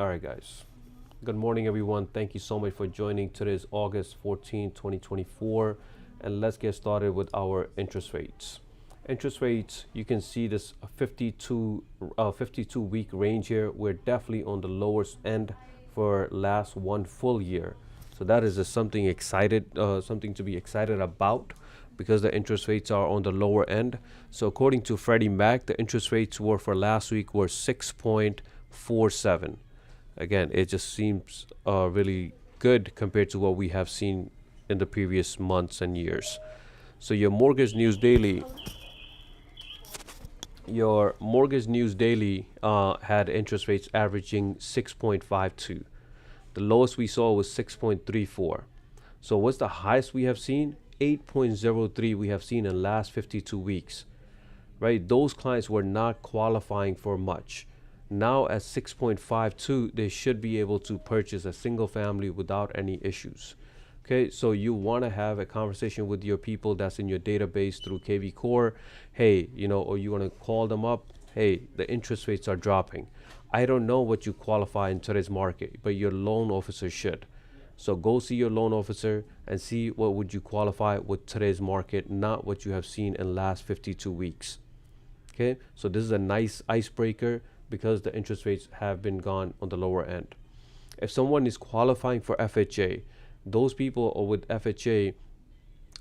All right, guys. Good morning, everyone. Thank you so much for joining today's August 14, 2024. And let's get started with our interest rates. Interest rates, you can see this 52 week range here. We're definitely on the lowest end for last one full year. So that is just something to be excited about because the interest rates are on the lower end. So according to Freddie Mac, the interest rates were for last week were 6.47. Again, it just seems really good compared to what we have seen in the previous months and years. So your mortgage news daily had interest rates averaging 6.52. The lowest we saw was 6.34. So what's the highest we have seen? 8.03 we have seen in the last 52 weeks, right? Those clients were not qualifying for much. Now at 6.52, they should be able to purchase a single family without any issues. Okay, so you want to have a conversation with your people that's in your database through KV Core. Hey, or you want to call them up. Hey, the interest rates are dropping. I don't know what you qualify in today's market, but your loan officer should. So go see your loan officer and see what would you qualify with today's market, not what you have seen in the last 52 weeks. Okay, so this is a nice icebreaker because the interest rates have been gone on the lower end. If someone is qualifying for FHA, those people with FHA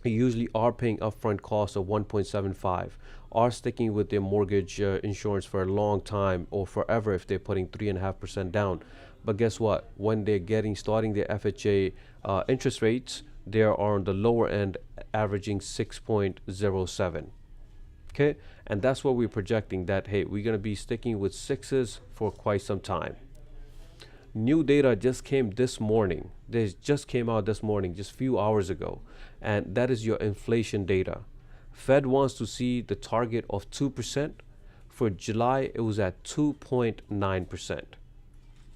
usually are paying upfront costs of 1.75, are sticking with their mortgage insurance for a long time or forever if they're putting 3.5% down. But guess what? When they're starting their FHA interest rates, they are on the lower end, averaging 6.07. Okay, and that's what we're projecting, that hey, we're going to be sticking with sixes for quite some time. New data just came this morning. This just came out this morning, just a few hours ago, and that is your inflation data. Fed wants to see the target of 2%. For July, it was at 2.9%.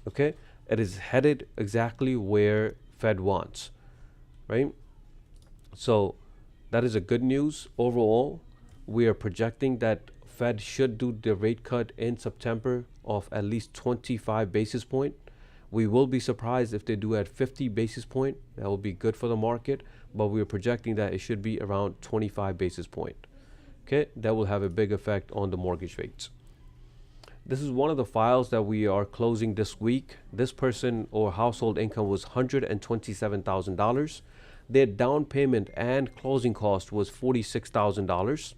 Okay, it is headed exactly where Fed wants, right? So that is a good news overall. We are projecting that Fed should do the rate cut in September of at least 25 basis point. We will be surprised if they do at 50 basis point. That will be good for the market, but we are projecting that it should be around 25 basis point. Okay, that will have a big effect on the mortgage rates. This is one of the files that we are closing this week. This person or household income was $127,000. Their down payment and closing cost was $46,000.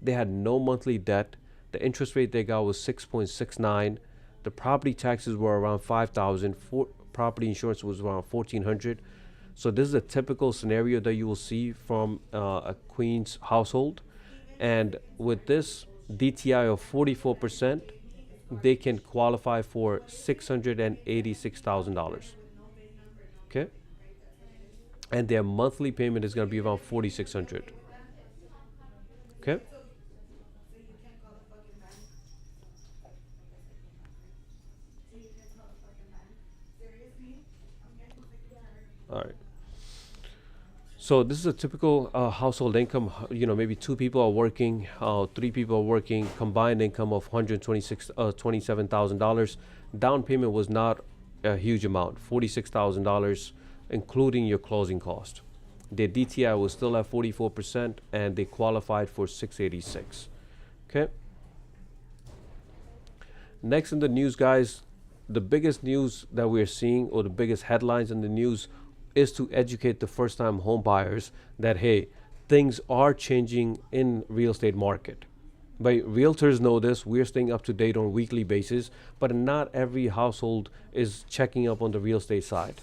They had no monthly debt. The interest rate they got was 6.69. The property taxes were around $5,000. Property insurance was around $1,400. So this is a typical scenario that you will see from a Queens household. And with this DTI of 44%, they can qualify for $686,000. Okay, and their monthly payment is going to be around $4,600. Okay. All right. So this is a typical household income. Maybe two people are working, three people are working. Combined income of $27,000. Down payment was not a huge amount, $46,000, including your closing cost. Their DTI was still at 44%, and they qualified for 686. Okay. Next in the news, guys, the biggest news that we're seeing, or the biggest headlines in the news, is to educate the first-time home buyers that hey, things are changing in real estate market. But realtors know this. We're staying up to date on a weekly basis, but not every household is checking up on the real estate side.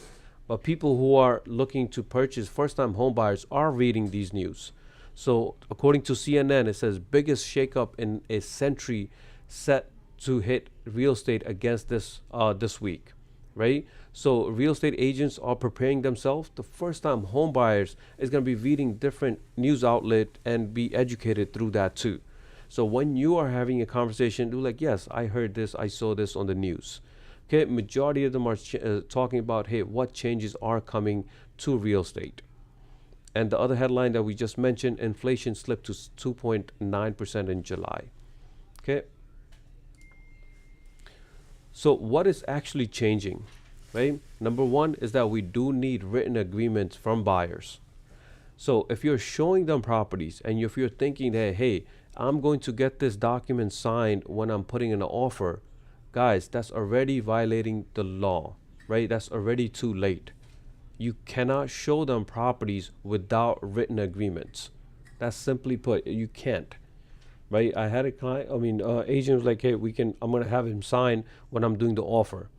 But people who are looking to purchase, first-time home buyers, are reading these news. So according to CNN, it says biggest shakeup in a century set to hit real estate against this week, right? So real estate agents are preparing themselves. The first-time home buyers is going to be reading different news outlet and be educated through that too. So when you are having a conversation, do like, yes, I heard this, I saw this on the news. Okay, majority of them are talking about, hey, what changes are coming to real estate. And the other headline that we just mentioned, inflation slipped to 2.9% in July. Okay. So what is actually changing, right? Number one is that we do need written agreements from buyers. So if you're showing them properties and if you're thinking that, hey, I'm going to get this document signed when I'm putting in an offer, guys, that's already violating the law, right? That's already too late. You cannot show them properties without written agreements. That's simply put, you can't, right? I had a client, agent was like, hey, I'm gonna have him sign when I'm doing the offer.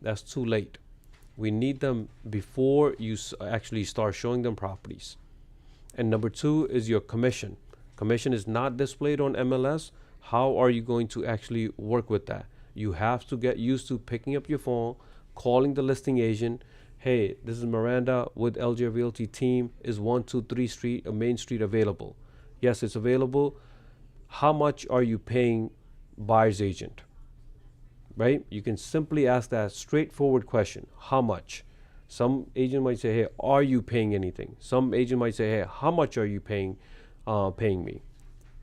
That's too late. We need them before you actually start showing them properties. And number two is your commission. Commission is not displayed on MLS. How are you going to actually work with that? You have to get used to picking up your phone, calling the listing agent. Hey, this is Miranda with LJ Realty team. Is 123 Street, a Main Street available? Yes, it's available. How much are you paying buyer's agent? Right? You can simply ask that straightforward question. How much? Some agent might say, hey, are you paying anything? Some agent might say, hey, how much are you paying me?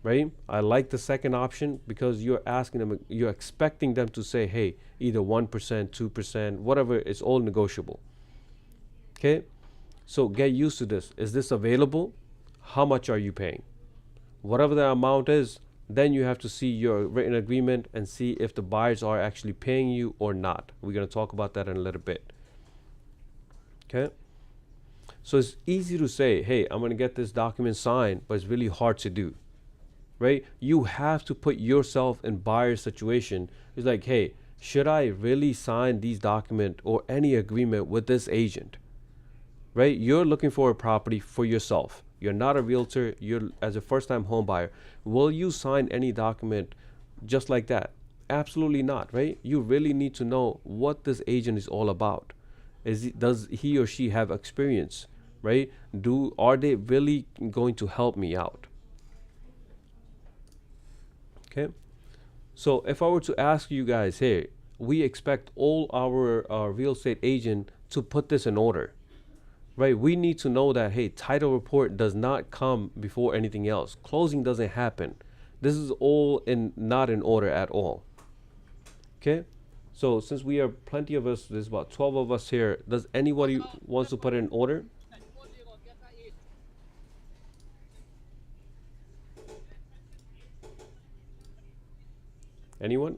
Right? I like the second option because you're asking them, you're expecting them to say, hey, either 1%, 2%, whatever, it's all negotiable. Okay? So get used to this. Is this available? How much are you paying? Whatever the amount is, then you have to see your written agreement and see if the buyers are actually paying you or not. We're going to talk about that in a little bit. Okay? So it's easy to say, hey, I'm going to get this document signed, but it's really hard to do. Right? You have to put yourself in buyer's situation. It's like, hey, should I really sign these document or any agreement with this agent? Right? You're looking for a property for yourself. You're not a realtor. You're as a first-time home buyer. Will you sign any document just like that? Absolutely not, right? You really need to know what this agent is all about. Does he or she have experience, right? Are they really going to help me out? Okay. So if I were to ask you guys, hey, we expect all our real estate agent to put this in order. Right, we need to know that, hey, title report does not come before anything else. Closing doesn't happen. This is all not in order at all. Okay, so since we are plenty of us, there's about 12 of us here. Does anybody wants to put it in order? Anyone?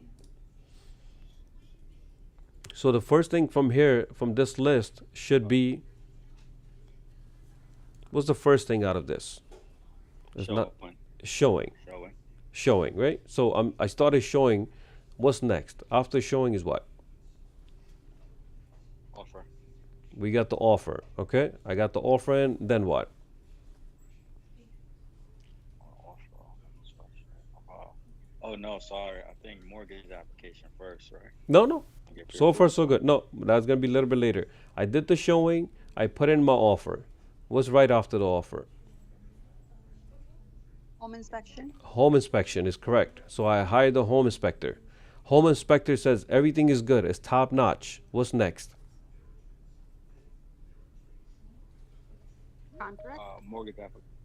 So the first thing from here, from this list, should be, what's the first thing out of this? It's not showing. Showing, right? So I started showing. What's next? After showing is what? Offer. We got the offer. Okay, I got the offer in. Then what? Offer. Oh no, sorry. I think mortgage application first, right? No, no. Get So far, pre-approved. so good. No, that's gonna be a little bit later. I did the showing. I put in my offer. What's right after the offer? Home inspection. Home inspection is correct. So I hired the home inspector. Home inspector says everything is good. It's top notch. What's next? Contract. Mortgage application.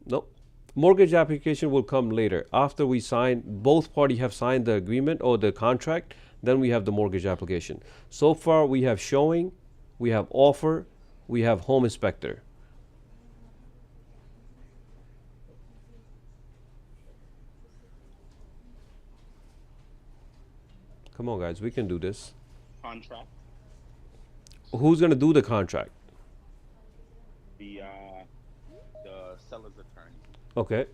Nope. Mortgage application will come later. After we sign, both parties have signed the agreement or the contract, then we have the mortgage application. So far, we have showing, we have offer, we have home inspector. Come on, guys, we can do this. Contract. Who's gonna do the contract? The seller's attorney. Okay,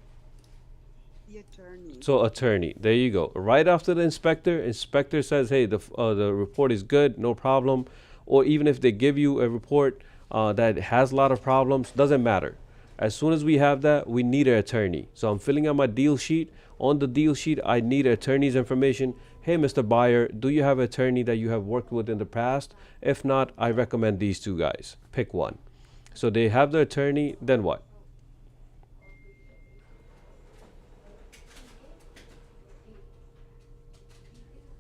The attorney. so attorney. There you go. Right after the inspector says, "Hey, the report is good, no problem," or even if they give you a report that has a lot of problems, doesn't matter. As soon as we have that, we need an attorney. So I'm filling out my deal sheet. On the deal sheet, I need an attorney's information. Hey, Mr. Buyer, do you have an attorney that you have worked with in the past? If not, I recommend these two guys. Pick one. So they have the attorney, then what?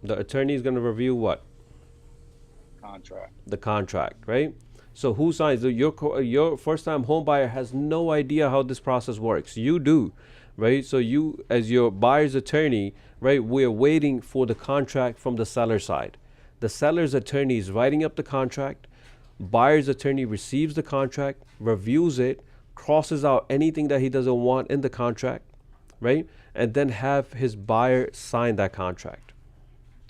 The attorney is going to review what? Contract. The contract, right? So who signs? Your first time home buyer has no idea how this process works. You do, right? So you, as your buyer's attorney, right, we're waiting for the contract from the seller side. The seller's attorney is writing up the contract. Buyer's attorney receives the contract, reviews it, crosses out anything that he doesn't want in the contract, right? And then have his buyer sign that contract,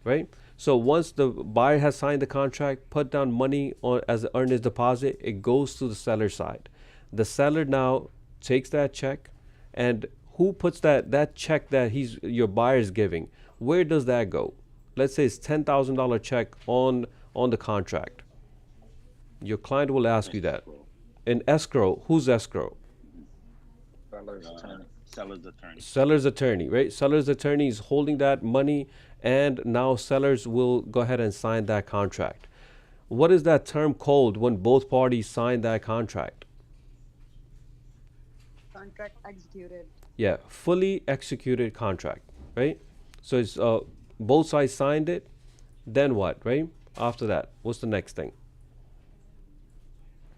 right? So once the buyer has signed the contract, put down money on as an earnest deposit, it goes to the seller side. The seller now takes that check, and who puts that check that he's your buyer is giving? Where does that go? Let's say it's $10,000 check on the contract. Your client will ask you that. Escrow. In escrow, who's escrow? Seller's attorney. Seller's attorney. Seller's attorney, right? Seller's attorney is holding that money, and now sellers will go ahead and sign that contract. What is that term called when both parties sign that contract? Contract executed. Yeah, fully executed contract, right? So it's both sides signed it. Then what, right? After that, what's the next thing?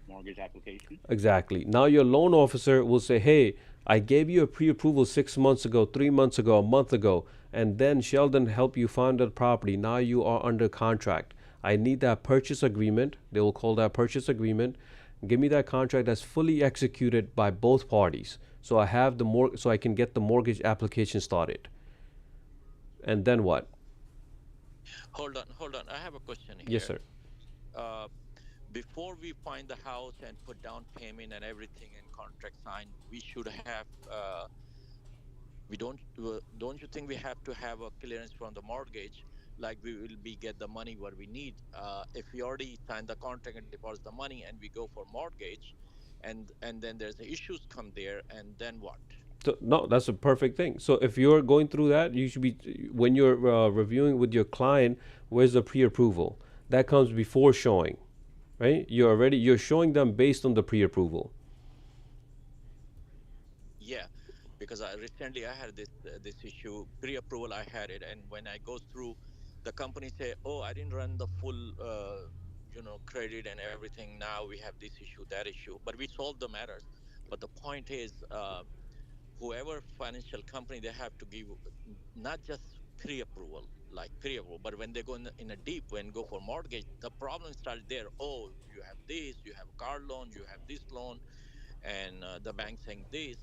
Mortgage application. Exactly. Now your loan officer will say, hey, I gave you a pre-approval 6 months ago, 3 months ago, a month ago, and then Sheldon helped you find the property. Now you are under contract. I need that purchase agreement. They will call that purchase agreement. Give me that contract that's fully executed by both parties. So I have so I can get the mortgage application started. And then what? Hold on. I have a question here. Yes, sir. Uh, Before we find the house and put down payment and everything and contract signed, we should have. We don't you think we have to have a clearance from the mortgage, like we will be get the money what we need? If we already signed the contract and deposit the money and we go for mortgage, and then there's the issues come there, and then what? So, no, that's a perfect thing. So if you're going through that, you should be when you're reviewing with your client. Where's the pre-approval? That comes before showing, right? You're showing them based on the pre-approval. Yeah, because recently I had this issue pre-approval. I had it, and when I go through, the company say, "Oh, I didn't run the full, credit and everything. Now we have this issue, that issue." But we solved the matters. But the point is, whoever financial company, they have to give not just pre-approval, like pre-approval, but when they go in a deep, when go for mortgage, the problem starts there. Oh, you have this, you have car loan, you have this loan, and the bank saying this,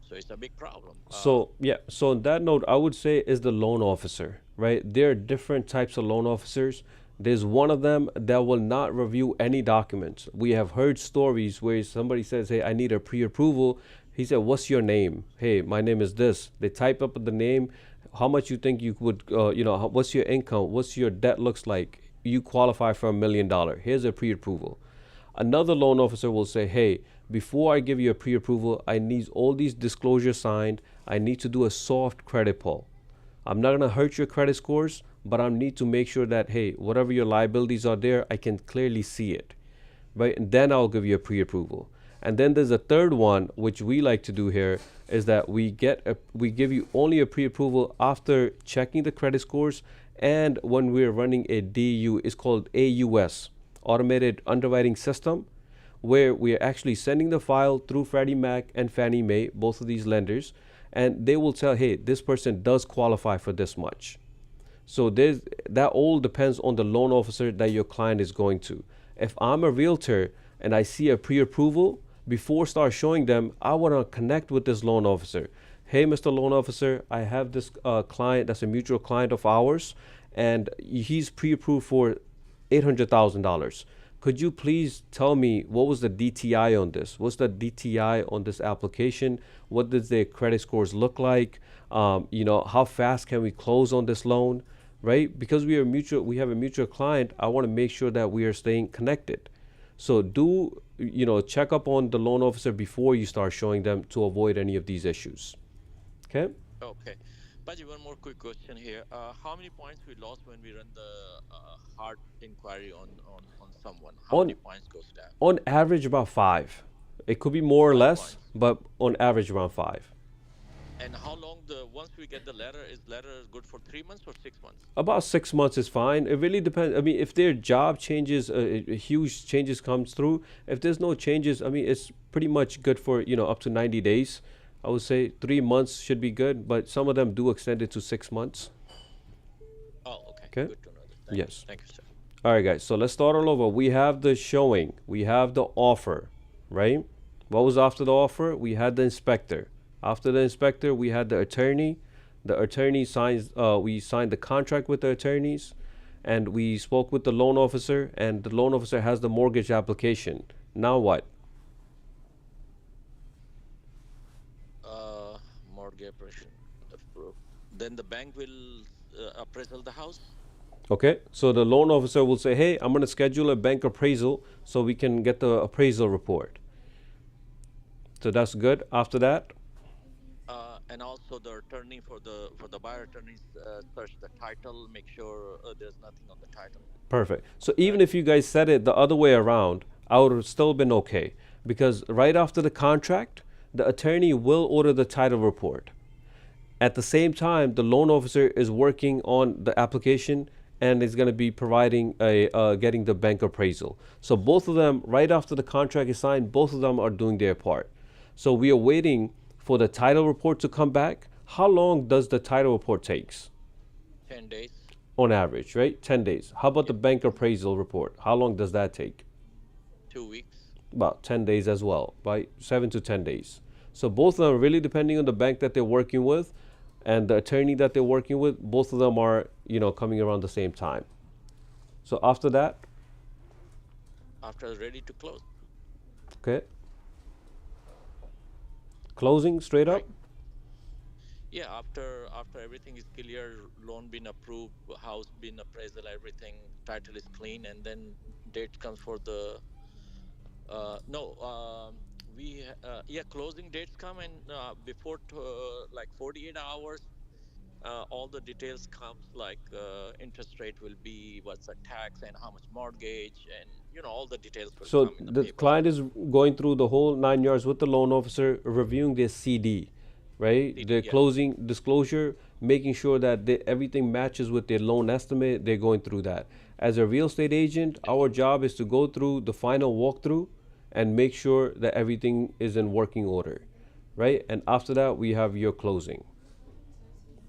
so it's a big problem. So yeah, so on that note, I would say is the loan officer, right? There are different types of loan officers. There's one of them that will not review any documents. We have heard stories where somebody says, "Hey, I need a pre-approval." He said, "What's your name?" "Hey, my name is this." They type up the name, how much you think you would, what's your income, what's your debt looks like. You qualify for $1 million. Here's a pre-approval. Another loan officer will say, hey, before I give you a pre-approval, I need all these disclosures signed. I need to do a soft credit pull. I'm not going to hurt your credit scores, but I need to make sure that, hey, whatever your liabilities are there, I can clearly see it, right? And then I'll give you a pre-approval. And then there's a third one, which we like to do here, is that we give you only a pre-approval after checking the credit scores, and when we're running a DU, it's called AUS, Automated Underwriting System, where we're actually sending the file through Freddie Mac and Fannie Mae, both of these lenders, and they will tell, hey, this person does qualify for this much. So that all depends on the loan officer that your client is going to. If I'm a realtor and I see a pre-approval, before start showing them, I want to connect with this loan officer. Hey, Mr. Loan Officer, I have this client that's a mutual client of ours, and he's pre-approved for $800,000. Could you please tell me what was the DTI on this? What's the DTI on this application? What does their credit scores look like? How fast can we close on this loan, right? Because we have a mutual client. I want to make sure that we are staying connected. So check up on the loan officer before you start showing them to avoid any of these issues. Okay. Okay. Baji, one more quick question here. How many points we lost when we run the hard inquiry on someone? How On many points goes down? on average about 5. It could be more or 5 less, points. but on average around 5. And how long once we get the letter, is letter good for 3 months or 6 months? About 6 months is fine. It really depends. I mean, if their job changes, huge changes comes through. If there's no changes, I mean, it's pretty much good for up to 90 days. I would say 3 months should be good, but some of them do extend it to 6 months. Oh, okay. Okay. Good to know that. Yes. Thank you, sir. All right, guys. So let's start all over. We have the showing. We have the offer, right? What was after the offer? We had the inspector. After the inspector, we had the attorney. The attorney signs. We signed the contract with the attorneys, and we spoke with the loan officer. And the loan officer has the mortgage application. Now what? Uh, Mortgage operation approved. Then the bank will appraisal the house. Okay. So the loan officer will say, "Hey, I'm going to schedule a bank appraisal so we can get the appraisal report." So that's good. After that, And also the attorney for the buyer attorneys search the title, make sure there's nothing on the title. perfect. So even Correct. if you guys said it the other way around, I would have still been okay because right after the contract, the attorney will order the title report. At the same time, the loan officer is working on the application and is going to be providing a getting the bank appraisal. So both of them, right after the contract is signed, both of them are doing their part. So we are waiting for the title report to come back. How long does the title report takes 10 days. on average, right? 10 days. How about the Yep. bank appraisal report? How long does that take? 2 weeks. About 10 days as well, by 7 to 10 days. So both of them are really depending on the bank that they're working with and the attorney that they're working with. Both of them are, coming around the same time. So after that, After ready to close. okay, closing straight up. Right. Yeah. After everything is clear, loan been approved, house been appraisal, everything, title is clean, and then date comes for the no. Yeah, closing dates come, and before like 48 hours, all the details comes like interest rate will be, what's the tax, and how much mortgage, and all the details will So come in the the paper. client is going through the whole 9 yards with the loan officer, reviewing their CD, right? Their Yeah. closing disclosure, making sure that everything matches with their loan estimate. They're going through that. As a real estate agent, our job is to go through the final walkthrough and make sure that everything is in working order, right? And after that, we have your closing.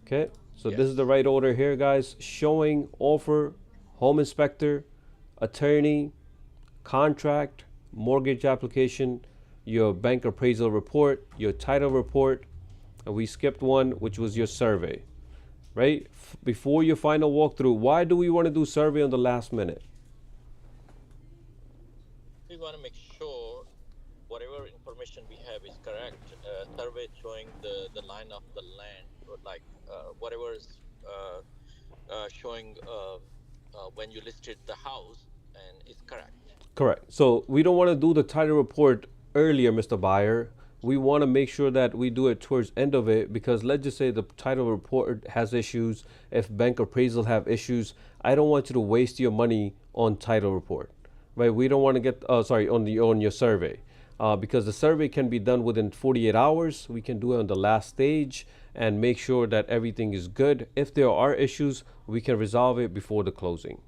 Okay, so this is the Yes. right order here, guys. Showing, offer, home inspector, attorney, contract, mortgage application, your bank appraisal report, your title report, and we skipped one, which was your survey, right? Before your final walkthrough, why do we want to do survey on the last minute? We want to make sure whatever information we have is correct. Survey showing the line of the land, or like whatever is showing when you listed the house, and is correct. Correct. So we don't want to do the title report earlier, Mr. Buyer. We want to make sure that we do it towards end of it because let's just say the title report has issues. If bank appraisal have issues, I don't want you to waste your money on title report, right? We don't want to get sorry on your survey because the survey can be done within 48 hours. We can do it on the last stage and make sure that everything is good. If there are issues, we can resolve it before the closing.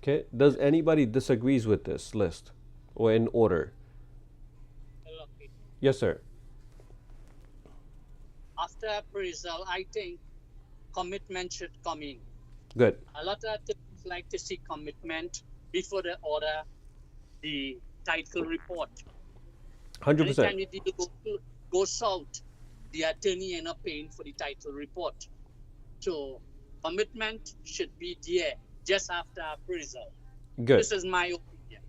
Okay, does anybody disagrees with this list or in order? Hello, Pete. Yes, sir. After appraisal, I think commitment should come in. Good. A lot of things like to see commitment before they order the title report. 100%. Anytime you need to go south, the attorney end up paying for the title report. So commitment should be there just after appraisal. Good. This is my opinion.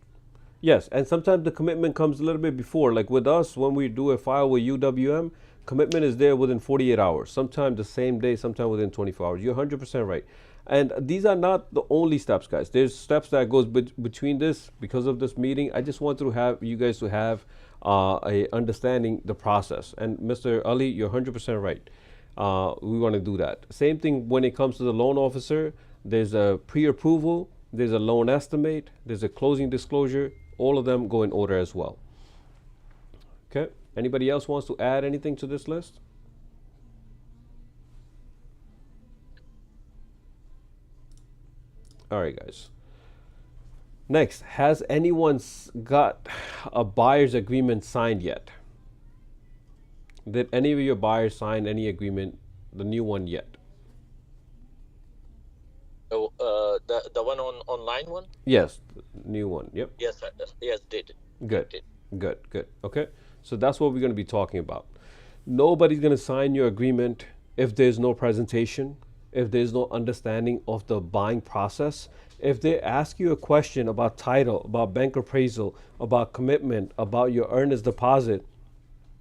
Yes, and sometimes the commitment comes a little bit before. Like with us, when we do a file with UWM, commitment is there within 48 hours, sometimes the same day, sometimes within 24 hours. You're 100% right. And these are not the only steps, guys. There's steps that goes between this because of this meeting. I just want to have you guys to have a understanding the process. And Mr. Ali, you're 100% right. We want to do that. Same thing when it comes to the loan officer. There's a pre-approval, there's a loan estimate, there's a closing disclosure. All of them go in order as well. Okay. Anybody else wants to add anything to this list? All right, guys. Next, has anyone got a buyer's agreement signed yet? Did any of your buyers sign any agreement, the new one yet? Oh, the one on online one? Yes, new one. Yep. Yes, yes, did. Good. Did. Good. Good. Okay. So that's what we're going to be talking about. Nobody's going to sign your agreement if there's no presentation, if there's no understanding of the buying process. If they ask you a question about title, about bank appraisal, about commitment, about your earnest deposit,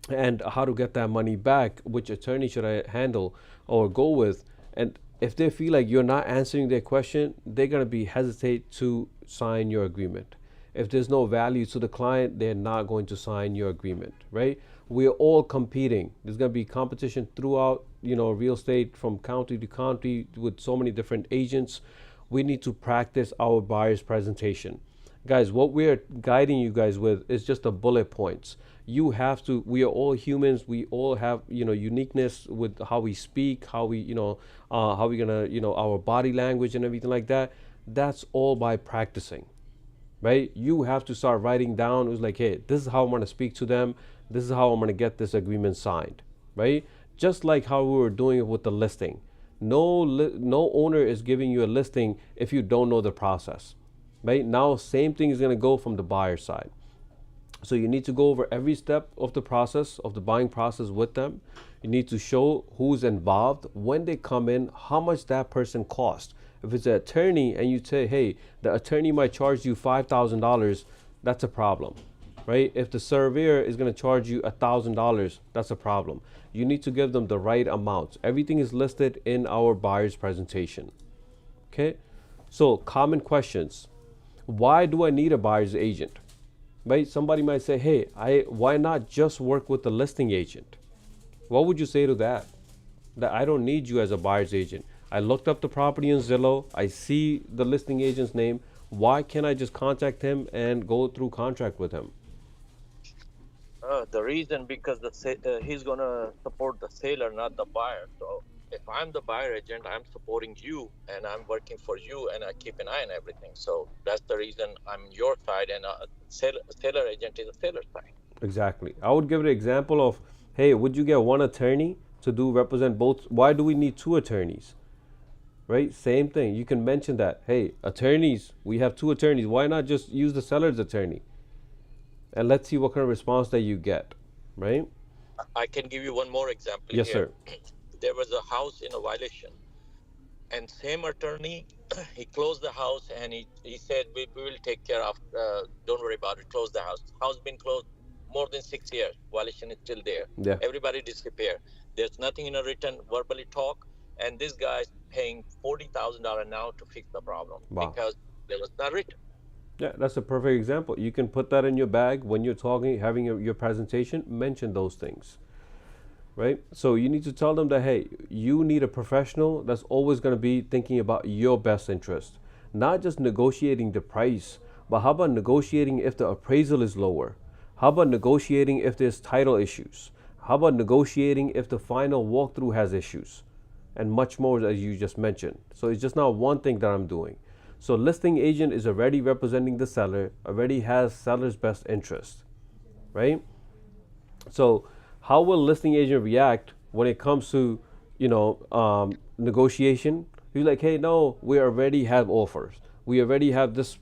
and how to get that money back, which attorney should I handle or go with, and if they feel like you're not answering their question, they're going to be hesitate to sign your agreement. If there's no value to the client, they're not going to sign your agreement, right? We're all competing. There's going to be competition throughout, real estate from county to county with so many different agents. We need to practice our buyer's presentation. Guys, what we're guiding you guys with is just the bullet points. You have to, we are all humans. We all have, uniqueness with how we speak, how we, how we gonna, our body language and everything like that. That's all by practicing, right? You have to start writing down. It was like, hey, this is how I'm gonna speak to them. This is how I'm gonna get this agreement signed, right? Just like how we were doing it with the listing. No owner is giving you a listing if you don't know the process, right? Now, same thing is gonna go from the buyer side. So you need to go over every step of the process, of the buying process with them. You need to show who's involved, when they come in, how much that person cost. If it's an attorney and you say, hey, the attorney might charge you $5,000, that's a problem, right? If the surveyor is going to charge you $1,000, that's a problem. You need to give them the right amounts. Everything is listed in our buyer's presentation. Okay? So common questions. Why do I need a buyer's agent? Right? Somebody might say, hey, why not just work with the listing agent? What would you say to that? That I don't need you as a buyer's agent. I looked up the property in Zillow. I see the listing agent's name. Why can't I just contact him and go through contract with him? The reason because he's gonna support the seller, not the buyer. So if I'm the buyer agent, I'm supporting you and I'm working for you and I keep an eye on everything. So that's the reason I'm your side and a seller agent is a seller side. Exactly. I would give an example of, hey, would you get one attorney to represent both? Why do we need two attorneys? Right? Same thing. You can mention that, hey, attorneys, we have two attorneys. Why not just use the seller's attorney? And let's see what kind of response that you get, right? I can give you one more example. Yes, here. sir. There was a house in a violation, and same attorney, he closed the house and he said, we will take care of, don't worry about it, close the house. House been closed more than 6 years, violation is still there. Yeah. Everybody disappear. There's nothing in a written, verbally talk, and this guy's paying $40,000 now to fix the problem. Wow. Because there was not written. Yeah, that's a perfect example. You can put that in your bag when you're talking, having your presentation, mention those things, right? So you need to tell them that, hey, you need a professional that's always going to be thinking about your best interest, not just negotiating the price, but how about negotiating if the appraisal is lower? How about negotiating if there's title issues? How about negotiating if the final walkthrough has issues? And much more, as you just mentioned. So it's just not one thing that I'm doing. So listing agent is already representing the seller, already has seller's best interest, right? So how will listing agent react when it comes to, negotiation? He's like, hey, no, we already have offers. We already have this,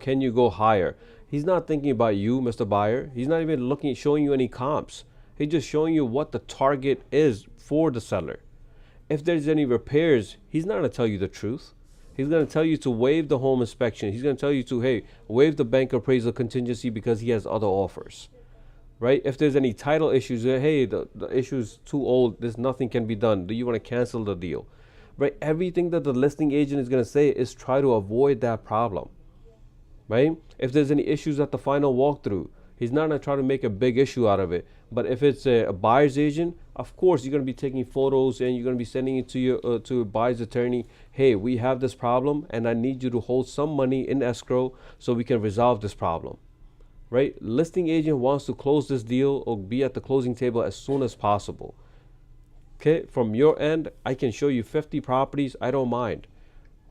can you go higher? He's not thinking about you, Mr. Buyer. He's not even showing you any comps. He's just showing you what the target is for the seller. If there's any repairs, he's not going to tell you the truth. He's going to tell you to waive the home inspection. He's going to tell you to, hey, waive the bank appraisal contingency because he has other offers, right? If there's any title issues, hey, the issue's too old. There's nothing can be done. Do you want to cancel the deal, right? Everything that the listing agent is going to say is try to avoid that problem, right? If there's any issues at the final walkthrough, he's not going to try to make a big issue out of it. But if it's a buyer's agent, of course, you're going to be taking photos and you're going to be sending it to your to a buyer's attorney. Hey, we have this problem and I need you to hold some money in escrow so we can resolve this problem, right? Listing agent wants to close this deal or be at the closing table as soon as possible. Okay, from your end, I can show you 50 properties. I don't mind.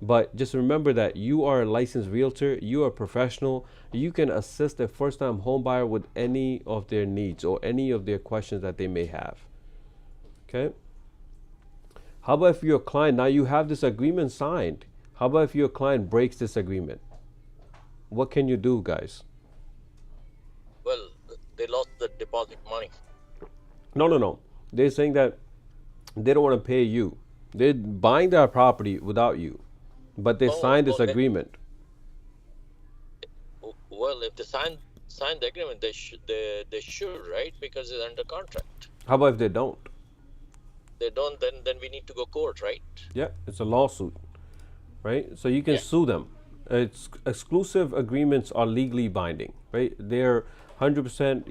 But just remember that you are a licensed realtor, you are a professional, you can assist a first-time home buyer with any of their needs or any of their questions that they may have. Okay. How about if your client, now you have this agreement signed, how about if your client breaks this agreement? What can you do, guys? Well, they lost the deposit money. No, no, no. They're saying that they don't want to pay you. They're buying their property without you, but they signed this Oh, agreement. well, if they sign the agreement, they should, right? Because it's under contract. How about if they don't? They don't, then we need to go court, right? Yeah, it's a lawsuit, right? So you can Yeah. sue them. It's exclusive agreements are legally binding, right? They're 100%,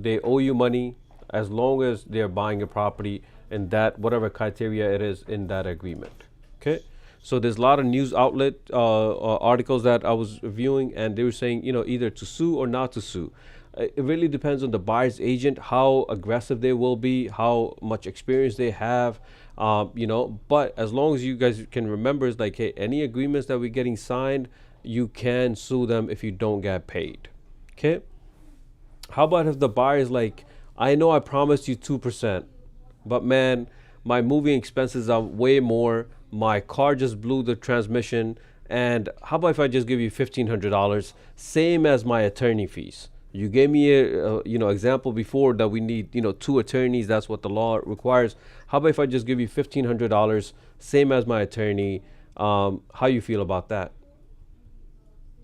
they owe you money as long as they're buying a property and that whatever criteria it is in that agreement. Okay? So there's a lot of news outlet articles that I was viewing, and they were saying, either to sue or not to sue. It really depends on the buyer's agent, how aggressive they will be, how much experience they have, But as long as you guys can remember, it's like, hey, any agreements that we're getting signed, you can sue them if you don't get paid. Okay? How about if the buyer is like, I know I promised you 2%, but man, my moving expenses are way more. My car just blew the transmission. And how about if I just give you $1,500, same as my attorney fees? You gave me a example before that we need 2 attorneys. That's what the law requires. How about if I just give you $1,500, same as my attorney? How you feel about that?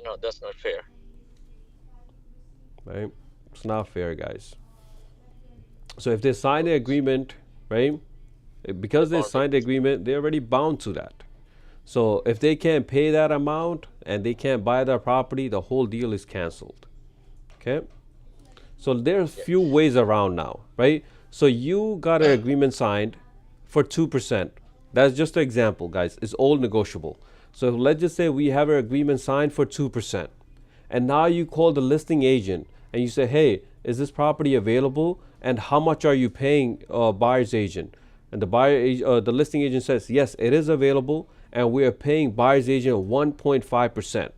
No, that's not fair. Right? It's not fair, guys. So if they sign the agreement, right? Because they signed the agreement, they're already bound to that. So if they can't pay that amount and they can't buy their property, the whole deal is canceled. Okay? So there's few ways around now, right? So you got an agreement signed for 2%. That's just an example, guys. It's all negotiable. So let's just say we have an agreement signed for 2%. And now you call the listing agent and you say, hey, is this property available? And how much are you paying buyer's agent? And the listing agent says, yes, it is available, and we are paying buyer's agent 1.5%.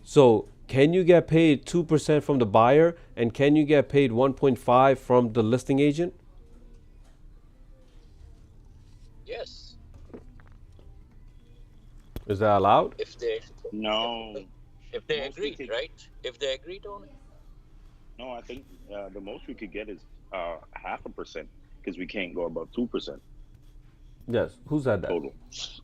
So can you get paid 2% from the buyer, and can you get paid 1.5 from the listing agent? Yes. Is that allowed? If they No. if they Most we agreed, could- right? If they agreed on it. No, I think the most we could get is 0.5% because we can't go above 2% Yes. Who said that? total.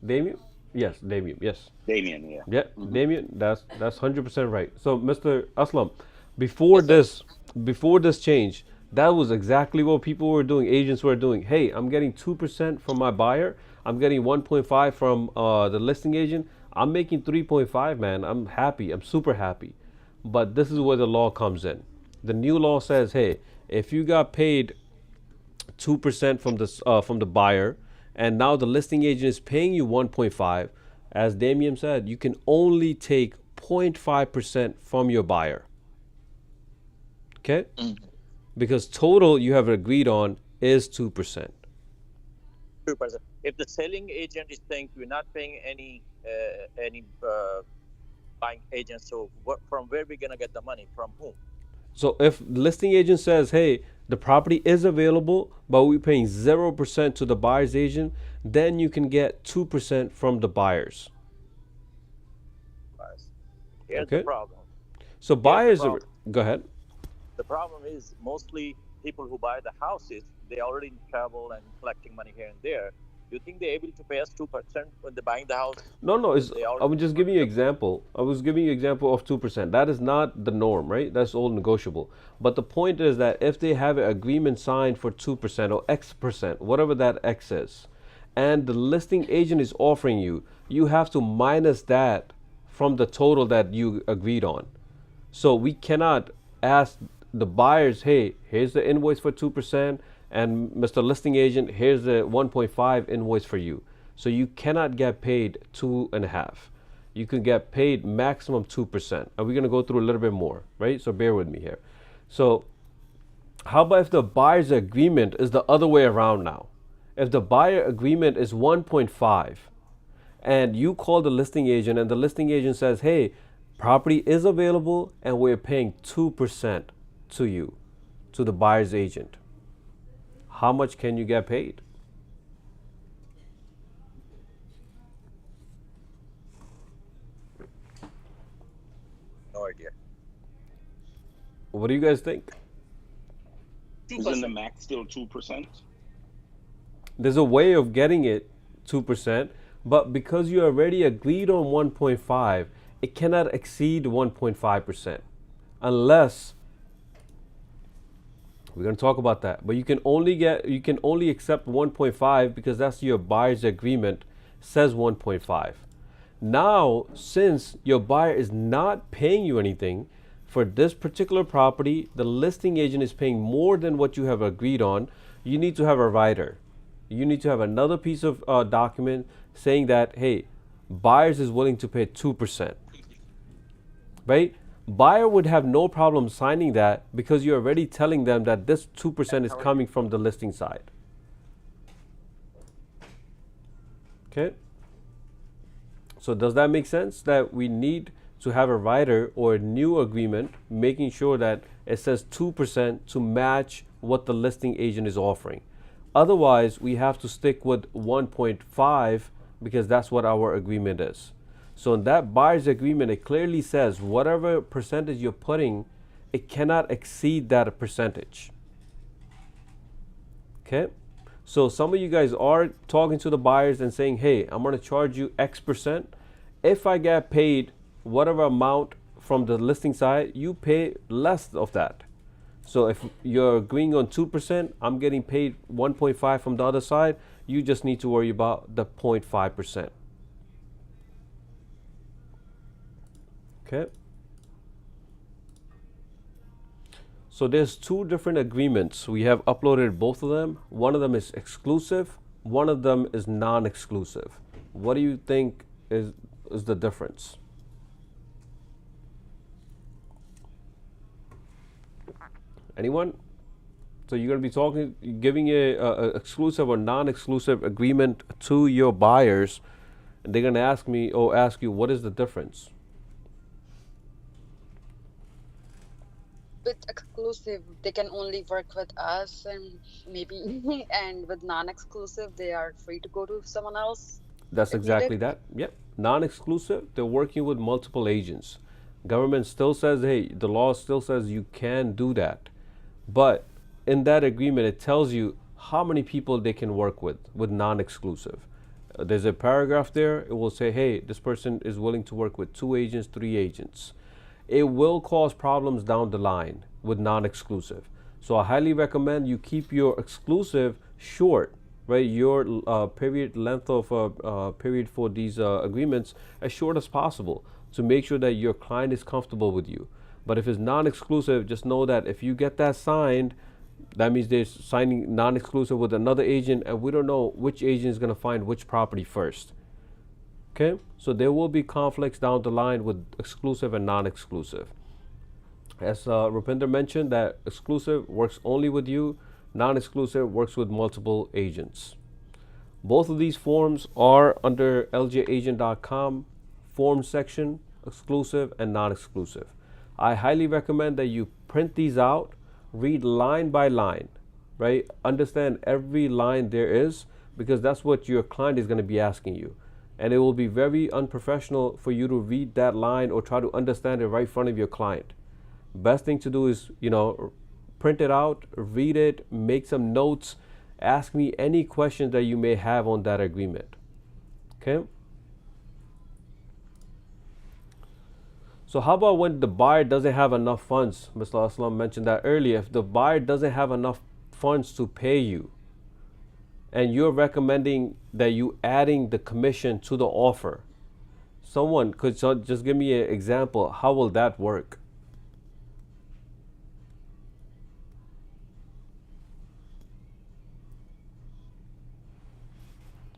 Damien? Yes, Damien. Yes. Damien, yeah. Yeah, Damien, that's 100% right. So, Mr. Aslam, before this change, that was exactly what people were doing. Agents were doing. Hey, I'm getting 2% from my buyer. I'm getting 1.5 from the listing agent. I'm making 3.5, man. I'm happy. I'm super happy. But this is where the law comes in. The new law says, hey, if you got paid 2% from the buyer, and now the listing agent is paying you 1.5, as Damien said, you can only take 0.5% from your buyer. Okay? Because total you have agreed on is 2%. 2%. If the selling agent is saying we're not paying any buying agent, so from where we gonna get the money? From whom? So if the listing agent says, hey, the property is available, but we're paying 0% to the buyer's agent, then you can get 2% from the buyers. Here's Okay. the problem. So buyers are, problem. go ahead. The problem is mostly people who buy the houses, they already in trouble and collecting money here and there. Do you think they're able to pay us 2% when they're buying the house? No, They I was just giving you an example. I was giving you an example of 2%. That is not the norm, right? That's all negotiable. But the point is that if they have an agreement signed for 2% or X%, whatever that X is, and the listing agent is offering you, you have to minus that from the total that you agreed on. So we cannot ask the buyers, hey, here's the invoice for 2%, and Mr. Listing Agent, here's the 1.5 invoice for you. So you cannot get paid 2.5. You can get paid maximum 2%. And we're gonna go through a little bit more, right? So bear with me here. So how about if the buyer's agreement is the other way around now? If the buyer agreement is 1.5 and you call the listing agent and the listing agent says, hey, property is available and we're paying 2% to you, to the buyer's agent. how much can you get paid? No idea. What do you guys think? Isn't the 2%. max still 2%? There's a way of getting it 2%, but because you already agreed on 1.5, it cannot exceed 1.5% unless we're going to talk about that. But you can only accept 1.5 because that's your buyer's agreement says 1.5. Now, since your buyer is not paying you anything for this particular property, the listing agent is paying more than what you have agreed on, you need to have a rider. You need to have another piece of document saying that, hey, buyers is willing to pay 2%, right? Buyer would have no problem signing that because you're already telling them that this 2% is coming from the listing side. Okay? So does that make sense that we need to have a rider or a new agreement making sure that it says 2% to match what the listing agent is offering? Otherwise, we have to stick with 1.5 because that's what our agreement is. So in that buyer's agreement, it clearly says whatever percentage you're putting, it cannot exceed that percentage. Okay? So some of you guys are talking to the buyers and saying, hey, I'm going to charge you X percent. If I get paid whatever amount from the listing side, you pay less of that. So if you're agreeing on 2%, I'm getting paid 1.5 from the other side. You just need to worry about the 0.5%. Okay. So there's two different agreements. We have uploaded both of them. One of them is exclusive. One of them is non-exclusive. What do you think is the difference? Anyone? So you're going to be talking, giving a exclusive or non-exclusive agreement to your buyers, and they're going to ask me or ask you, what is the difference? With exclusive, they can only work with us and maybe, and with non-exclusive, they are free to go to someone else That's if needed. exactly that. Yep. Non-exclusive, they're working with multiple agents. Government still says, hey, the law still says you can do that. But in that agreement, it tells you how many people they can work with non-exclusive. There's a paragraph there. It will say, hey, this person is willing to work with 2 agents, 3 agents. It will cause problems down the line with non-exclusive. So I highly recommend you keep your exclusive short, right? Your period length of period for these agreements as short as possible to make sure that your client is comfortable with you. But if it's non-exclusive, just know that if you get that signed, that means they're signing non-exclusive with another agent, and we don't know which agent is going to find which property first. Okay, so there will be conflicts down the line with exclusive and non-exclusive. As Rupinder mentioned, that exclusive works only with you, non-exclusive works with multiple agents. Both of these forms are under ljagent.com form section, exclusive and non-exclusive. I highly recommend that you print these out, read line by line, right? Understand every line there is, because that's what your client is going to be asking you. And it will be very unprofessional for you to read that line or try to understand it right in front of your client. Best thing to do is, print it out, read it, make some notes, ask me any questions that you may have on that agreement. Okay? So how about when the buyer doesn't have enough funds? Mr. Aslam mentioned that earlier. If the buyer doesn't have enough funds to pay you, and you're recommending that you adding the commission to the offer, someone could just give me an example. How will that work?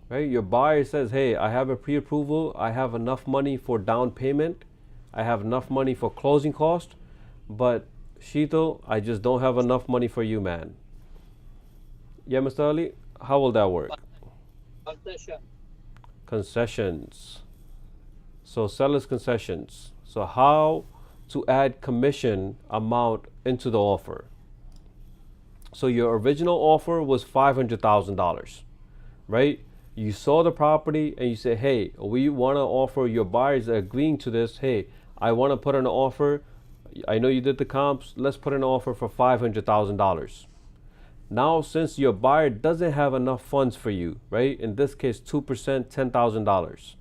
Right? Your buyer says, hey, I have a pre-approval. I have enough money for down payment. I have enough money for closing cost, but Sheetal, I just don't have enough money for you, man. Yeah, Mr. Ali, how will that work? Concession. Concessions. So seller's concessions. So how to add commission amount into the offer? So your original offer was $500,000, right? You saw the property and you say, hey, we want to offer, your buyers are agreeing to this. Hey, I want to put an offer. I know you did the comps. Let's put an offer for $500,000. Now, since your buyer doesn't have enough funds for you, right? In this case, 2%, $10,000,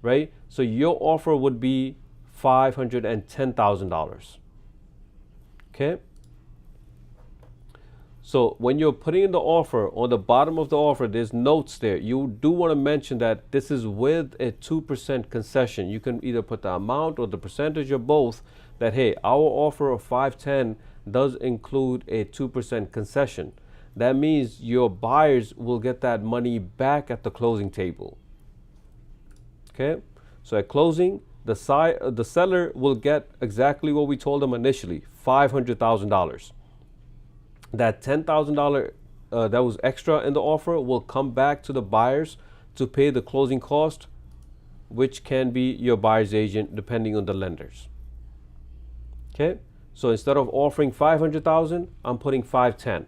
right? So your offer would be $510,000. Okay? So when you're putting in the offer, on the bottom of the offer, there's notes there. You do want to mention that this is with a 2% concession. You can either put the amount or the percentage or both, that, hey, our offer of 510 does include a 2% concession. That means your buyers will get that money back at the closing table. Okay? So at closing, the seller will get exactly what we told them initially, $500,000. That $10,000 that was extra in the offer will come back to the buyers to pay the closing cost, which can be your buyer's agent depending on the lenders. Okay, so instead of offering $500,000, I'm putting $510,000,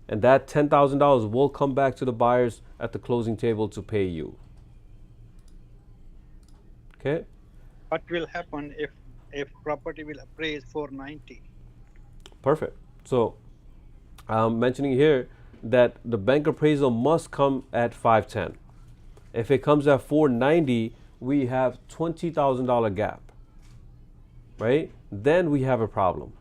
and that $10,000 will come back to the buyers at the closing table to pay you. Okay. What will happen if property will appraise 490? Perfect. So I'm mentioning here that the bank appraisal must come at 510. If it comes at 490, we have $20,000 gap, right? Then we have a problem.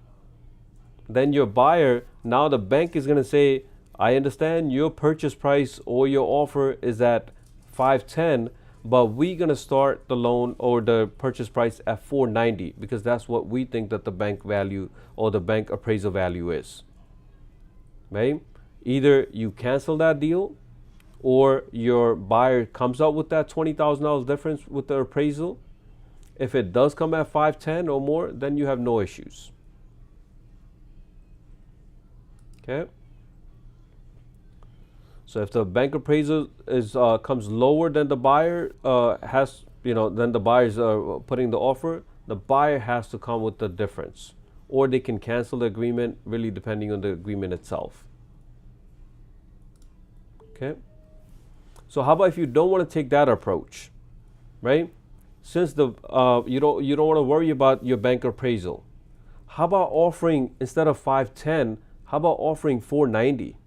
Then your buyer, now the bank is going to say, I understand your purchase price or your offer is at 510, but we're going to start the loan or the purchase price at 490 because that's what we think that the bank value or the bank appraisal value is. Right? Either you cancel that deal or your buyer comes up with that $20,000 difference with the appraisal. If it does come at 510 or more, then you have no issues. Okay? So if the bank appraisal is comes lower than the buyer then the buyers are putting the offer, the buyer has to come with the difference, or they can cancel the agreement, really depending on the agreement itself. Okay. So how about if you don't want to take that approach, right? Since the you don't want to worry about your bank appraisal, how about offering, instead of 510, how about offering 490?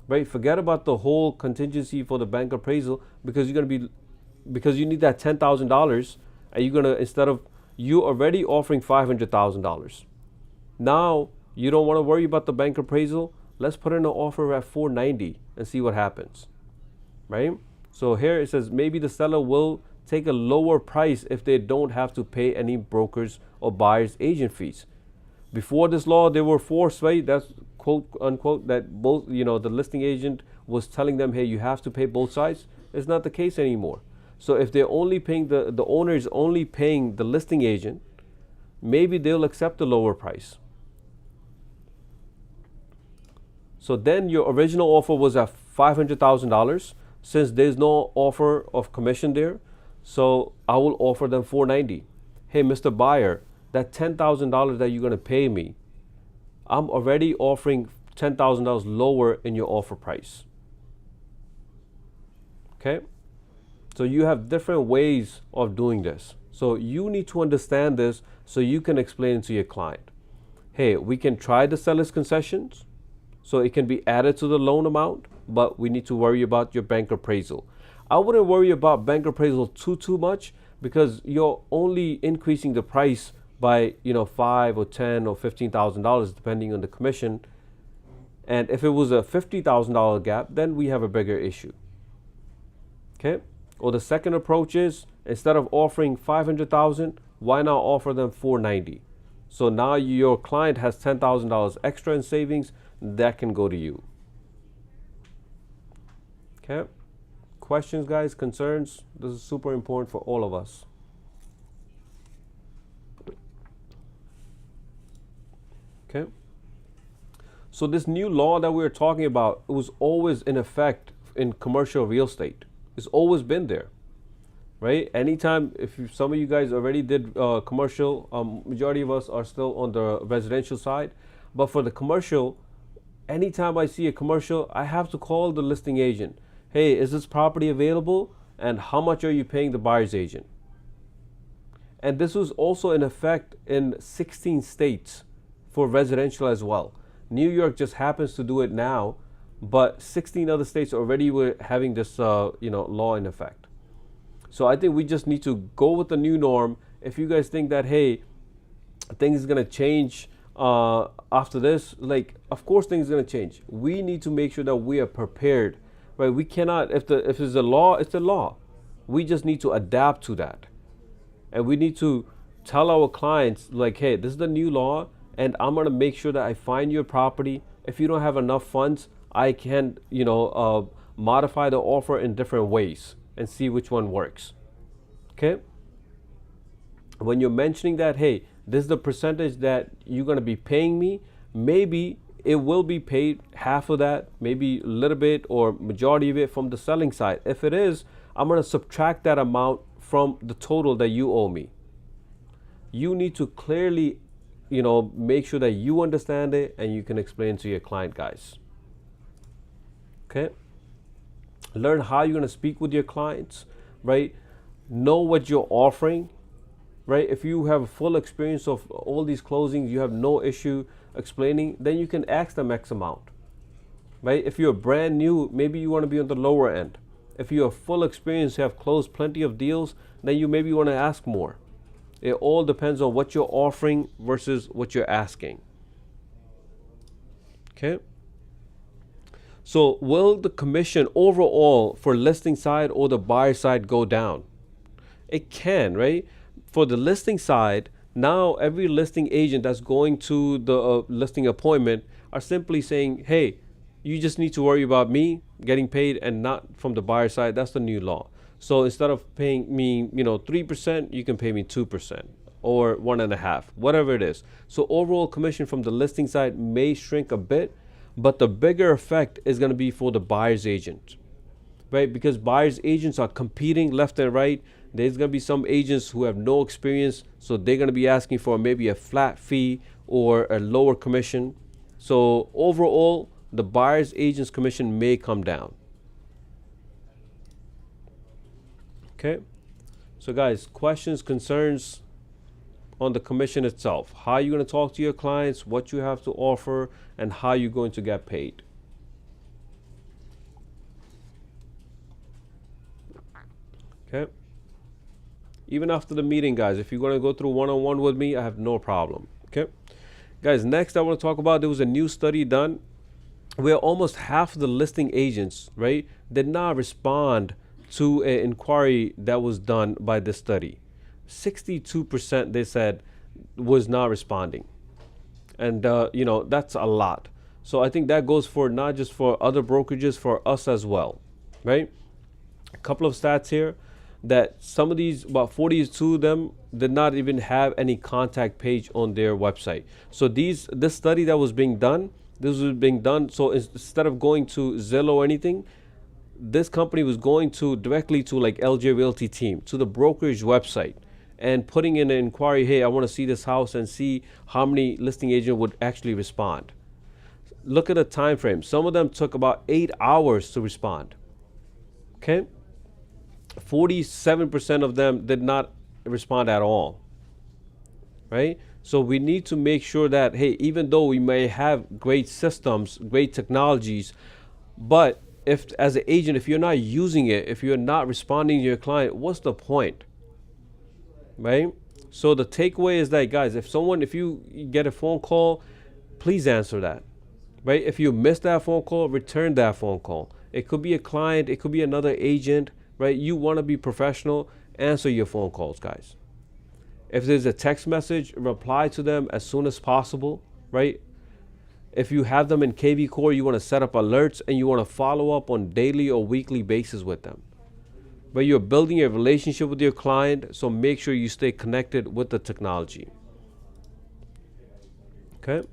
Right? Forget about the whole contingency for the bank appraisal because you need that $10,000, and you're gonna, instead of you already offering $500,000. Now you don't want to worry about the bank appraisal. Let's put in an offer at 490 and see what happens. Right? So here it says maybe the seller will take a lower price if they don't have to pay any brokers or buyer's agent fees. Before this law, they were forced, right? That's quote unquote, that both, the listing agent was telling them, hey, you have to pay both sides. It's not the case anymore. So if they're only paying, the owner is only paying the listing agent, maybe they'll accept the lower price. So then your original offer was at $500,000. Since there's no offer of commission there, so I will offer them 490. Hey, Mr. Buyer, that $10,000 that you're going to pay me, I'm already offering $10,000 lower in your offer price. Okay? So you have different ways of doing this. So you need to understand this so you can explain it to your client. Hey, we can try the seller's concessions, so it can be added to the loan amount, but we need to worry about your bank appraisal. I wouldn't worry about bank appraisal too much because you're only increasing the price by $5,000 or $10,000 or $15,000 depending on the commission. And if it was a $50,000 gap, then we have a bigger issue. Okay? Or the second approach is, instead of offering $500,000, why not offer them $490? So now your client has $10,000 extra in savings that can go to you. Okay? Questions, guys? Concerns? This is super important for all of us. Okay? So this new law that we're talking about, it was always in effect in commercial real estate. It's always been there, right? Anytime, some of you guys already did commercial, majority of us are still on the residential side. But for the commercial, anytime I see a commercial, I have to call the listing agent. Hey, is this property available? And how much are you paying the buyer's agent? And this was also in effect in 16 states for residential as well. New York just happens to do it now, but 16 other states already were having this law in effect. So I think we just need to go with the new norm. If you guys think that, hey, things is gonna change after this, like, of course things are gonna change. We need to make sure that we are prepared, right? We cannot, if it's a law, it's a law. We just need to adapt to that. And we need to tell our clients, like, hey, this is the new law, and I'm gonna make sure that I find your property. If you don't have enough funds, I can, modify the offer in different ways and see which one works. Okay? When you're mentioning that, hey, this is the percentage that you're gonna be paying me, maybe it will be paid half of that, maybe a little bit or majority of it from the selling side. If it is, I'm gonna subtract that amount from the total that you owe me. You need to clearly, make sure that you understand it and you can explain to your client, guys. Okay? Learn how you're gonna speak with your clients, right? Know what you're offering, right? If you have full experience of all these closings, you have no issue explaining, then you can ask them X amount, right? If you're brand new, maybe you want to be on the lower end. If you have full experience, you have closed plenty of deals, then you maybe want to ask more. It all depends on what you're offering versus what you're asking. Okay? So will the commission overall for listing side or the buyer side go down? It can, right? For the listing side, now every listing agent that's going to the listing appointment are simply saying, hey, you just need to worry about me getting paid and not from the buyer side. That's the new law. So instead of paying me, 3%, you can pay me 2% or 1.5%, whatever it is. So overall commission from the listing side may shrink a bit, but the bigger effect is going to be for the buyer's agent, right? Because buyer's agents are competing left and right. There's going to be some agents who have no experience, so they're going to be asking for maybe a flat fee or a lower commission. So overall, the buyer's agent's commission may come down. Okay. So guys, questions, concerns on the commission itself. How you're going to talk to your clients, what you have to offer, and how you're going to get paid. Okay. Even after the meeting, guys, if you're going to go through one-on-one with me, I have no problem. Okay. Guys, next I want to talk about, there was a new study done where almost half of the listing agents, right, did not respond to an inquiry that was done by this study. 62%, they said, was not responding. And, that's a lot. So I think that goes for not just for other brokerages, for us as well, right? A couple of stats here that some of these, about 42 of them, did not even have any contact page on their website. So this study that was being done, so instead of going to Zillow or anything, this company was going to directly to like LJ Realty team, to the brokerage website, and putting in an inquiry, hey, I want to see this house, and see how many listing agent would actually respond. Look at the time frame. Some of them took about 8 hours to respond. Okay? 47% of them did not respond at all. Right? So we need to make sure that, hey, even though we may have great systems, great technologies, but if as an agent, if you're not using it, if you're not responding to your client, what's the point? Right? So the takeaway is that, guys, if you get a phone call, please answer that. Right? If you miss that phone call, return that phone call. It could be a client, it could be another agent, right? You want to be professional, answer your phone calls, guys. If there's a text message, reply to them as soon as possible, right? If you have them in KV Core, you want to set up alerts and you want to follow up on daily or weekly basis with them. But you're building a relationship with your client, so make sure you stay connected with the technology. Okay?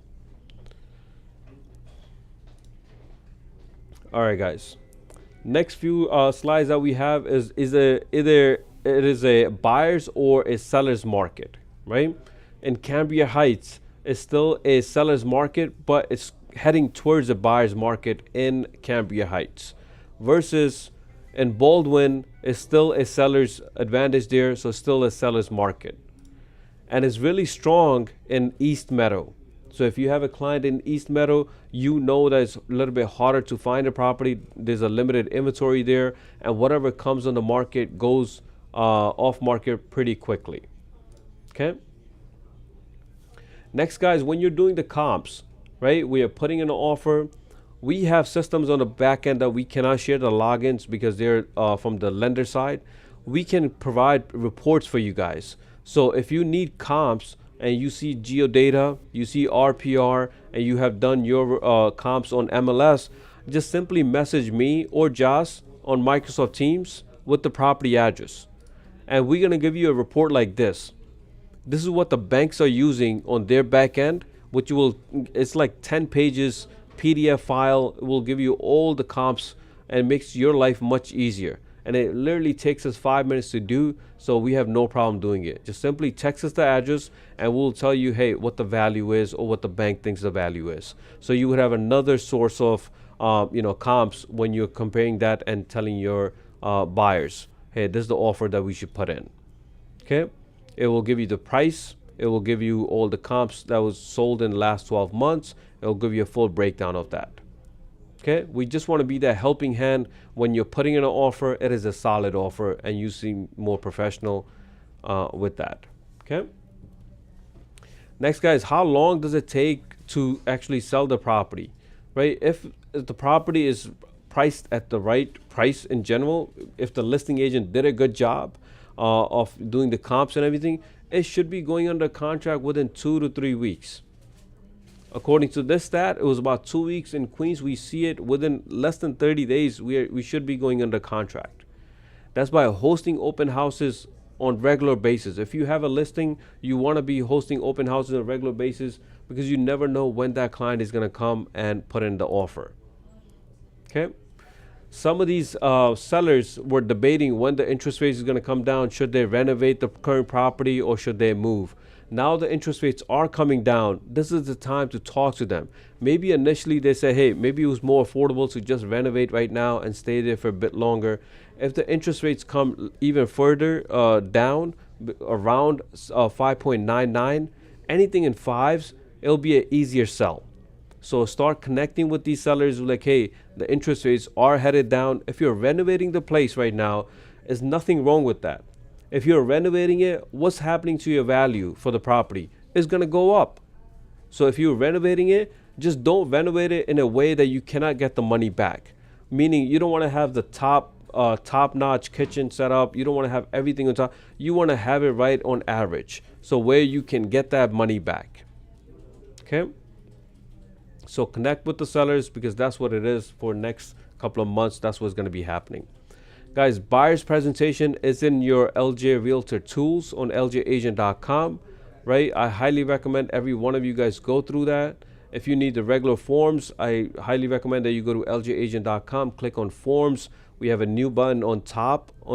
All right, guys. Next few slides that we have is either it is a buyer's or a seller's market, right? In Cambria Heights, is still a seller's market, but it's heading towards a buyer's market in Cambria Heights. Versus in Baldwin, is still a seller's advantage there, so still a seller's market. And it's really strong in East Meadow. So if you have a client in East Meadow, you know that it's a little bit harder to find a property. There's a limited inventory there, and whatever comes on the market goes off market pretty quickly. Okay. Next, guys, when you're doing the comps, right, we are putting in an offer. We have systems on the back end that we cannot share the logins because they're from the lender side. We can provide reports for you guys. So if you need comps and you see geodata, you see RPR, and you have done your comps on MLS, just simply message me or Josh on Microsoft Teams with the property address. And we're going to give you a report like this. This is what the banks are using on their back end, which will, it's like 10 pages PDF file. It will give you all the comps and makes your life much easier. And it literally takes us 5 minutes to do, so we have no problem doing it. Just simply text us the address and we'll tell you, hey, what the value is or what the bank thinks the value is. So you would have another source of comps when you're comparing that and telling your buyers, hey, this is the offer that we should put in. Okay. It will give you the price. It will give you all the comps that was sold in the last 12 months. It will give you a full breakdown of that. Okay, we just want to be that helping hand when you're putting in an offer. It is a solid offer, and you seem more professional with that. Okay. Next, guys, how long does it take to actually sell the property? Right? If the property is priced at the right price in general, if the listing agent did a good job of doing the comps and everything, it should be going under contract within 2 to 3 weeks. According to this stat, it was about 2 weeks in Queens. We see it within less than 30 days. We should be going under contract. That's by hosting open houses on regular basis. If you have a listing, you want to be hosting open houses on a regular basis because you never know when that client is going to come and put in the offer. Okay. Some of these sellers were debating when the interest rate is going to come down. Should they renovate the current property or should they move? Now the interest rates are coming down. This is the time to talk to them. Maybe initially they say, hey, maybe it was more affordable to just renovate right now and stay there for a bit longer. If the interest rates come even further down, around 5.99, anything in fives, it'll be an easier sell. So start connecting with these sellers like, hey, the interest rates are headed down. If you're renovating the place right now, there's nothing wrong with that. If you're renovating it, what's happening to your value for the property? It's going to go up. So if you're renovating it, just don't renovate it in a way that you cannot get the money back. Meaning you don't want to have the top-notch kitchen set up. You don't want to have everything on top. You want to have it right on average. So where you can get that money back. Okay? So connect with the sellers because that's what it is for next couple of months. That's what's going to be happening. Guys, buyer's presentation is in your LJ Realtor tools on ljagent.com, right? I highly recommend every one of you guys go through that. If you need the regular forms, I highly recommend that you go to ljagent.com, click on forms. We have a new button on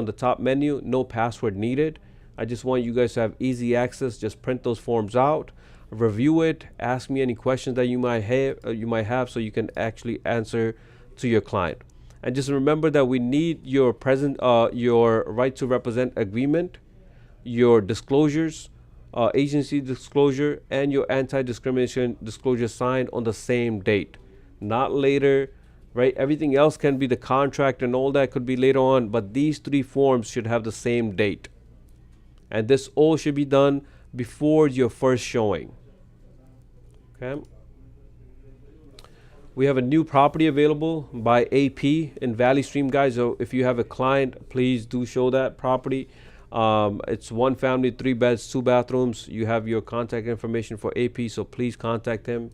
the top menu, no password needed. I just want you guys to have easy access. Just print those forms out, review it, ask me any questions that you might have so you can actually answer to your client. And just remember that we need your your right to represent agreement, your disclosures, agency disclosure, and your anti-discrimination disclosure signed on the same date, not later, right? Everything else can be the contract and all that could be later on, but these 3 forms should have the same date. And this all should be done before your first showing. Okay. We have a new property available by AP in Valley Stream, guys. So if you have a client, please do show that property. It's 1 family, 3 beds, 2 bathrooms. You have your contact information for AP, so please contact him.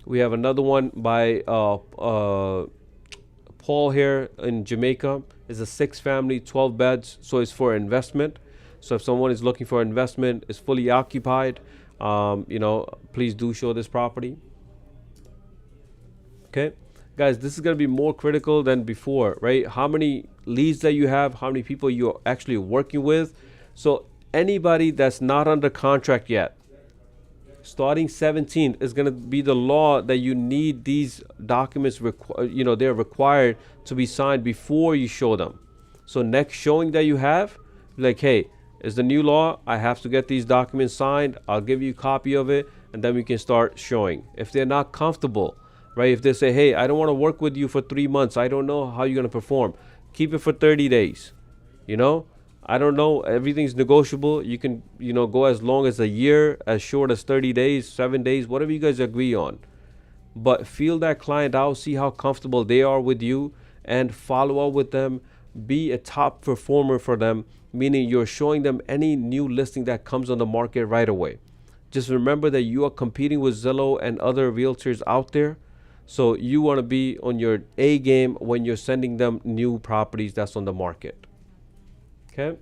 We have another one by Paul here in Jamaica. It's a 6 family, 12 beds, so it's for investment. So if someone is looking for investment, it's fully occupied, please do show this property. Okay, guys, this is going to be more critical than before, right? How many leads that you have, how many people you're actually working with. So anybody that's not under contract yet, Starting 17th is going to be the law that you need these documents, they're required to be signed before you show them. So next showing that you have, like, hey, it's the new law. I have to get these documents signed. I'll give you a copy of it, and then we can start showing. If they're not comfortable, right? If they say, hey, I don't want to work with you for 3 months. I don't know how you're going to perform. Keep it for 30 days. You know, I don't know. Everything's negotiable. You can, go as long as a year, as short as 30 days, 7 days, whatever you guys agree on. But feel that client out, see how comfortable they are with you, and follow up with them. Be a top performer for them, meaning you're showing them any new listing that comes on the market right away. Just remember that you are competing with Zillow and other realtors out there. So you want to be on your A game when you're sending them new properties that's on the market. Okay.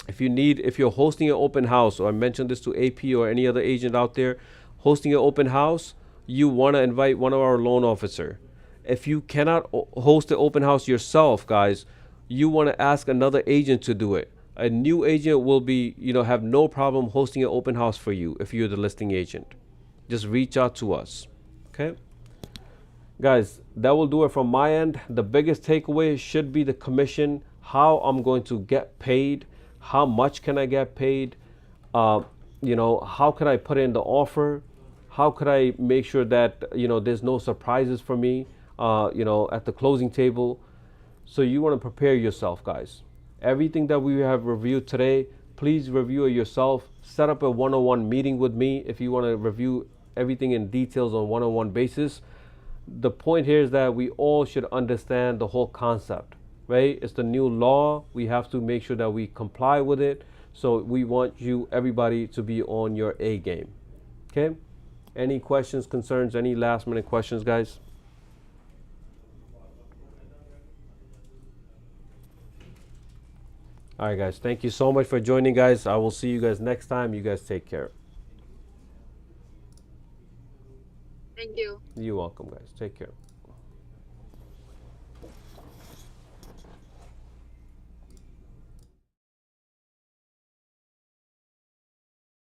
If you're hosting an open house, or I mentioned this to AP or any other agent out there, hosting an open house, you want to invite one of our loan officer. If you cannot host the open house yourself, guys, you want to ask another agent to do it. A new agent will be, have no problem hosting an open house for you if you're the listing agent. Just reach out to us. Okay. Guys, that will do it from my end. The biggest takeaway should be the commission, how I'm going to get paid, how much can I get paid, how can I put in the offer, how could I make sure that, there's no surprises for me, at the closing table. So you want to prepare yourself, guys. Everything that we have reviewed today, please review it yourself. Set up a one-on-one meeting with me if you want to review everything in details on one-on-one basis. The point here is that we all should understand the whole concept, right? It's the new law. We have to make sure that we comply with it. So we want everybody to be on your A game. Okay? Any questions, concerns, any last minute questions, guys? All right, guys. Thank you so much for joining, guys. I will see you guys next time. You guys take care. Thank you. You're welcome, guys. Take care.